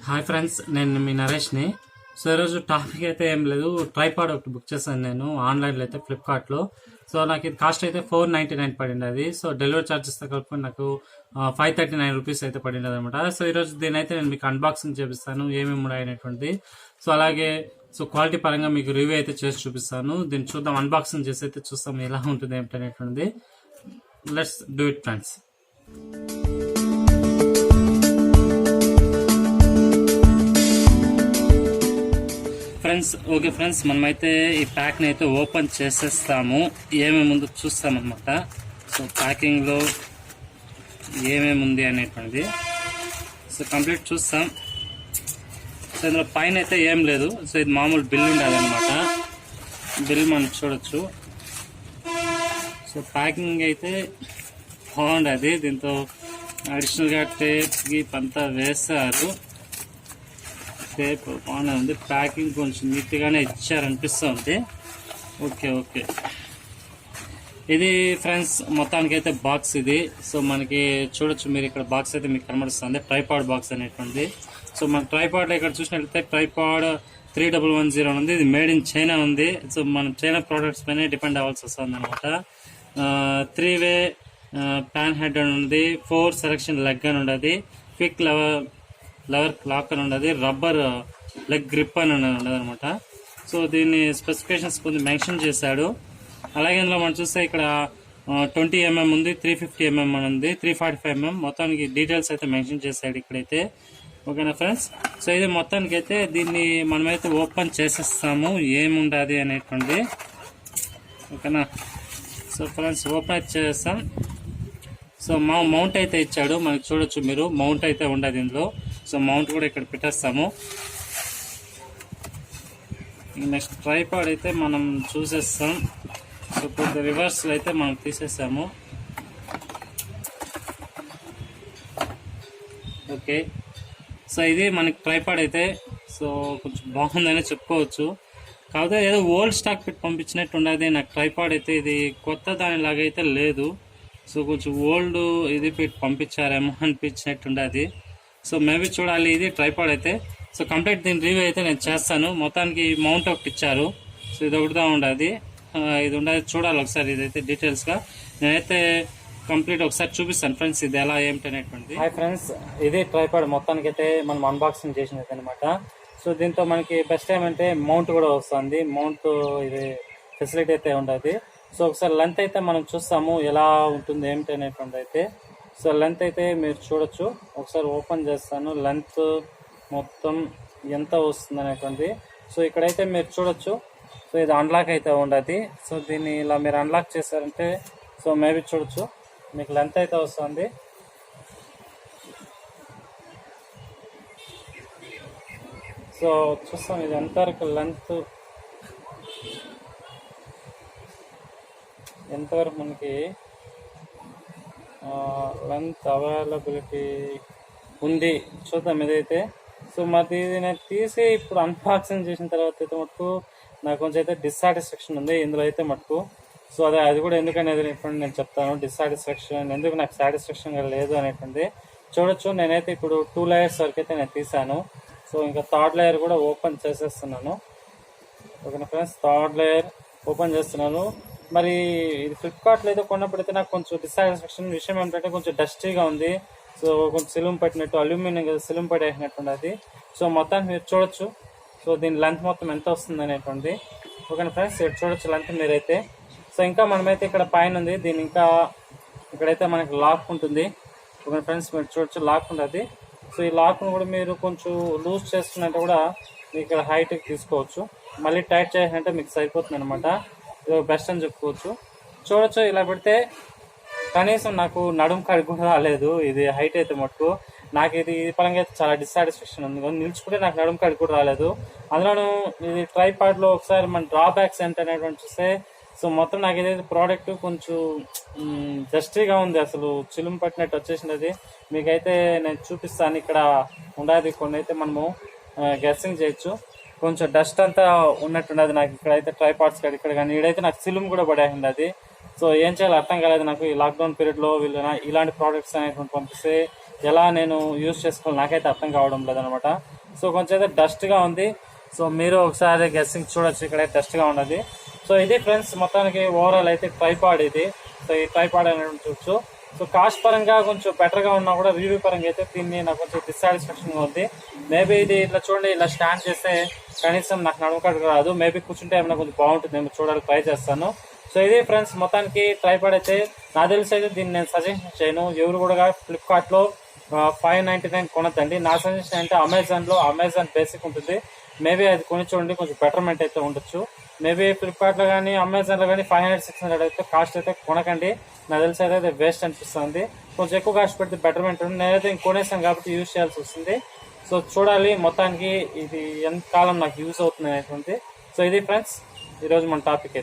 Hi friends, నేను మీ నరేష్ని. So ఈరోజు topic అయితే ఏం లేదు, ట్రైపాడ్ ఒకటి బుక్ చేశాను నేను ఆన్లైన్లో అయితే ఫ్లిప్కార్ట్లో. సో నాకు ఇది కాస్ట్ అయితే 499 పడింది అది. సో డెలివరీ ఛార్జెస్తో కలుపుకొని నాకు 539 రూపీస్ అయితే పడింది అనమాట. సో ఈరోజు దీని అయితే నేను మీకు అన్బాక్సింగ్ చేపిస్తాను, ఏమేమి ఉన్నాయి అనేటువంటిది. సో అలాగే క్వాలిటీ పరంగా మీకు రివ్యూ అయితే చేసి చూపిస్తాను. దీన్ని చూద్దాం, అన్బాక్సింగ్ చేసి అయితే చూస్తాం ఎలా ఉంటుంది ఏమిటనేటువంటిది. Let's do it friends. Okay friends, మనమైతే ఈ ప్యాక్ని అయితే ఓపెన్ చేసేస్తాము. ఏమేమి ఉందో చూస్తామన్నమాట. సో ప్యాకింగ్లో ఏమేమి ఉంది అనేటువంటిది సో కంప్లీట్ చూస్తాం. సో ఇందులో పైన అయితే ఏం లేదు. సో ఇది మామూలు బిల్ ఉండదు అనమాట. బిల్ మనం చూడొచ్చు. సో ప్యాకింగ్ అయితే బాగుండదు. దీంతో అడిషనల్గా టేప్ గీప్ అంతా వేస్తారు. టేప్ బాగానే ఉంది. ప్యాకింగ్ కొంచెం నీట్గానే ఇచ్చారనిపిస్తుంది. ఓకే ఓకే, ఇది ఫ్రెండ్స్ మొత్తానికి అయితే బాక్స్ ఇది. సో మనకి చూడొచ్చు మీరు ఇక్కడ బాక్స్ అయితే మీకు కనబడుతుంది, ట్రైపాడ్ బాక్స్ అనేటువంటిది. సో మన ట్రైపాడ్ ఇక్కడ చూసినట్లయితే ట్రైపాడ్ 3110 ఉంది. ఇది మేడ్ ఇన్ చైనా ఉంది. సో మనం చైనా ప్రోడక్ట్స్ పైన డిపెండ్ అవ్వాల్సి వస్తుంది అనమాట. 3-way ప్యాన్ హెడ్ అని ఉంది, 4 సెలక్షన్ లెగ్ అని ఉండదు, క్విక్ లవర్ క్లాక్ అని ఉండదు, రబ్బర్ లెగ్ గ్రిప్ అని ఉండదు అనమాట. సో దీన్ని స్పెసిఫికేషన్స్ కొంచెం మెన్షన్ చేశాడు. అలాగే ఇందులో మనం చూస్తే ఇక్కడ 20 mm ఉంది, 350 mm అని ఉంది, 345 mm. మొత్తానికి డీటెయిల్స్ అయితే మెన్షన్ చేశాడు ఇక్కడైతే. ఓకేనా ఫ్రెండ్స్. సో ఇది మొత్తానికి అయితే దీన్ని మనమైతే ఓపెన్ చేసేస్తాము, ఏముండదు అనేటువంటి. ఓకేనా. సో ఫ్రెండ్స్ ఓపెన్ అయితే చేసేస్తాం. సో మౌంట్ అయితే ఇచ్చాడు, మనకి చూడొచ్చు మీరు. మౌంట్ అయితే ఉండదు ఇందులో. సో మౌంట్ కూడా ఇక్కడ పెట్టేస్తాము. నెక్స్ట్ ట్రైపాడ్ అయితే మనం చూసేస్తాం. సో కొద్ది రివర్స్లో అయితే మనం తీసేస్తాము. ఓకే. సో ఇది మనకి ట్రైపాడ్ అయితే సో కొంచెం బాగుందని చెప్పుకోవచ్చు. కాకపోతే ఏదో ఓల్డ్ స్టాక్ పెట్టి పంపించినట్టు ఉండదు నాకు ట్రైపాడ్ అయితే. ఇది కొత్త దానిలాగా అయితే లేదు. సో కొంచెం ఓల్డ్ ఇది పెట్టి పంపించారేమో అనిపించినట్టు ఉండదు. సో మేబీ చూడాలి. ఇది ట్రైపాడ్ అయితే. సో కంప్లీట్ దీని రివ్యూ అయితే నేను చేస్తాను. మొత్తానికి మౌంట్ ఒకటి ఇచ్చారు. సో ఇది ఒకటిదా ఉండదు, ఇది ఉండదు. చూడాలి ఒకసారి ఇదైతే డీటెయిల్స్గా. నేనైతే కంప్లీట్ ఒకసారి చూపిస్తాను ఫ్రెండ్స్ ఇది ఎలా ఏమిటి అనేటువంటిది. హాయ్ ఫ్రెండ్స్, ఇది ట్రైపాడ్ మొత్తానికి అయితే మనం అన్బాక్సింగ్ చేసినది అనమాట. సో దీంతో మనకి బెస్ట్ ఏమంటే మౌంట్ కూడా వస్తుంది. మౌంట్ ఇది ఫెసిలిటీ అయితే ఉండదు. సో ఒకసారి లెంత్ అయితే మనం చూస్తాము ఎలా ఉంటుంది ఏమిటి అనేటువంటి అయితే. సో లెంత్ అయితే మీరు చూడొచ్చు. ఒకసారి ఓపెన్ చేస్తాను, లెంత్ మొత్తం ఎంత వస్తుంది అనేటువంటి. సో ఇక్కడైతే మీరు చూడొచ్చు. సో ఇది అన్లాక్ అయితే ఉండదు. సో దీన్ని ఇలా మీరు అన్లాక్ చేశారంటే సో మేబీ చూడొచ్చు మీకు లెంత్ అయితే వస్తుంది. సో చూస్తాం ఇది ఎంతవరకు ఎంతవరకు మనకి లెంత్ అవైలబిలిటీ ఉంది చూద్దాం ఇదైతే. సో మరి ఇది నేను తీసి ఇప్పుడు అన్బాక్సింగ్ చేసిన తర్వాత అయితే మటుకు నాకు కొంచెం అయితే డిస్సాటిస్ఫాక్షన్ ఉంది ఇందులో అయితే మటుకు. సో అది కూడా ఎందుకనేది ఇప్పుడు నేను చెప్తాను. డిస్సాటిస్ఫాక్షన్ ఎందుకు నాకు సాటిస్ఫాక్షన్గా లేదు అనేటువంటి చూడొచ్చు. నేనైతే ఇప్పుడు 2 లేయర్స్ వరకు అయితే నేను తీసాను. సో ఇంకా 3rd లేయర్ కూడా ఓపెన్ చేసేస్తున్నాను. ఓకేనా ఫ్రెండ్స్, 3rd లేయర్ ఓపెన్ చేస్తున్నాను. మరి ఇది ఫ్లిప్కార్ట్లో అయితే కొన్నప్పుడైతే నాకు కొంచెం డిస్సాటిస్ఫాక్షన్ విషయం ఏంటంటే కొంచెం డస్టీగా ఉంది. సో కొంచెం సిలుం పట్టినట్టు, అల్యూమినియం సిలుం పట్టేసినట్టు అది. సో మొత్తానికి మీరు చూడొచ్చు. సో దీని లెంత్ మొత్తం ఎంత వస్తుంది అనేటువంటి. ఓకేనా ఫ్రెండ్స్, ఇక్కడ చూడొచ్చు లెంత్ మీరైతే. సో ఇంకా మనమైతే ఇక్కడ పైన ఉంది, దీని ఇంకా ఇక్కడైతే మనకి లాక్ ఉంటుంది. ఓకే ఫ్రెండ్స్, మీరు చూడొచ్చు లాక్ ఉంటుంది. సో ఈ లాక్ను కూడా మీరు కొంచెం లూజ్ చేసుకున్నట్టు కూడా మీకు ఇక్కడ హైట్కి తీసుకోవచ్చు. మళ్ళీ టైట్ చేయాలంటే మీకు సరిపోతుంది అనమాట. ఇది బెస్ట్ అని చెప్పుకోవచ్చు. చూడొచ్చు ఇలా పెడితే కనీసం నాకు నడుము కాడికి కూడా రాలేదు. ఇది హైట్ అయితే మటుకు నాకు ఇది పరంగా అయితే చాలా డిస్సాటిస్ఫాక్షన్ ఉంది. నిల్చుకుంటే నాకు నడుము కాడికి కూడా రాలేదు. అందులోనూ ఇది ట్రైపాడ్లో ఒకసారి మన డ్రాబ్యాక్స్ ఏంటనేటువంటి చూస్తే సో మొత్తం నాకు ఏదైతే ప్రోడక్ట్ కొంచెం డస్టీగా ఉంది, అసలు చిలుము పట్టినట్టు వచ్చేసినది. మీకైతే నేను చూపిస్తాను. ఇక్కడ ఉండదు కొన్ని అయితే మనము గెస్సింగ్ చేయొచ్చు. కొంచెం డస్ట్ అంతా ఉన్నట్టున్నది నాకు ఇక్కడైతే ట్రైపాడ్స్ కాడ ఇక్కడ. కానీ ఇక్కడైతే నాకు సిలుము కూడా పడేసింది అది. సో ఏం చేయాలో అర్థం కాలేదు నాకు. ఈ లాక్డౌన్ పీరియడ్లో వీళ్ళు ఇలాంటి ప్రోడక్ట్స్ అనేటువంటి పంపిస్తే ఎలా నేను యూజ్ చేసుకోవాలి నాకైతే అర్థం కావడం లేదనమాట. సో కొంచెం అయితే డస్ట్గా ఉంది. సో మీరు ఒకసారి గెస్సింగ్ చూడొచ్చు, ఇక్కడ డస్ట్గా ఉన్నది. సో ఇది ఫ్రెండ్స్ మొత్తానికి ఓవరాల్ అయితే ట్రైపాడ్ ఇది. సో ఈ ట్రైపాడ్ అనేది చూడొచ్చు. సో కాస్ట్ పరంగా కొంచెం బెటర్గా ఉన్నా కూడా రివ్యూ పరంగా అయితే దీన్ని నాకు కొంచెం డిస్సాటిస్ఫాక్షన్గా ఉంది. మేబీ ఇది ఇట్లా చూడండి, ఇలా స్టాండ్ చేస్తే కనీసం నాకు నడవకట్టుకు రాదు. మేబీ కూర్చుంటే ఏమైనా కొంచెం బాగుంటుంది, ఏమో చూడాలి, ట్రై చేస్తాను. సో ఇది ఫ్రెండ్స్ మొత్తానికి ట్రైపాడ్ అయితే నాకు తెలిసి అయితే దీన్ని నేను సజెషన్ చేయను. ఎవరు కూడా ఫ్లిప్కార్ట్లో 599 కొనద్దండి. నా సజెషన్ అంటే అమెజాన్ బేసిక్ ఉంటుంది, మేబీ అది కొని చూడండి, కొంచెం బెటర్మెంట్ అయితే ఉండొచ్చు. మేబీ ఫ్లిప్కార్ట్లో కానీ అమెజాన్లో కానీ 500-600 అయితే కాస్ట్ అయితే కొనకండి. నాకు తెలిసి అయితే వేస్ట్ అనిపిస్తుంది. కొంచెం ఎక్కువ కాస్ట్ పెడితే బెటర్మెంట్ ఉంటుంది. నేనైతే కొనేసాను కాబట్టి యూజ్ చేయాల్సి వస్తుంది. సో చూడాలి మొత్తానికి ఇది ఎంత కాలం నాకు యూజ్ అవుతుంది అనేటువంటి. సో ఇది ఫ్రెండ్స్ ఈరోజు మన టాపిక్ అయితే.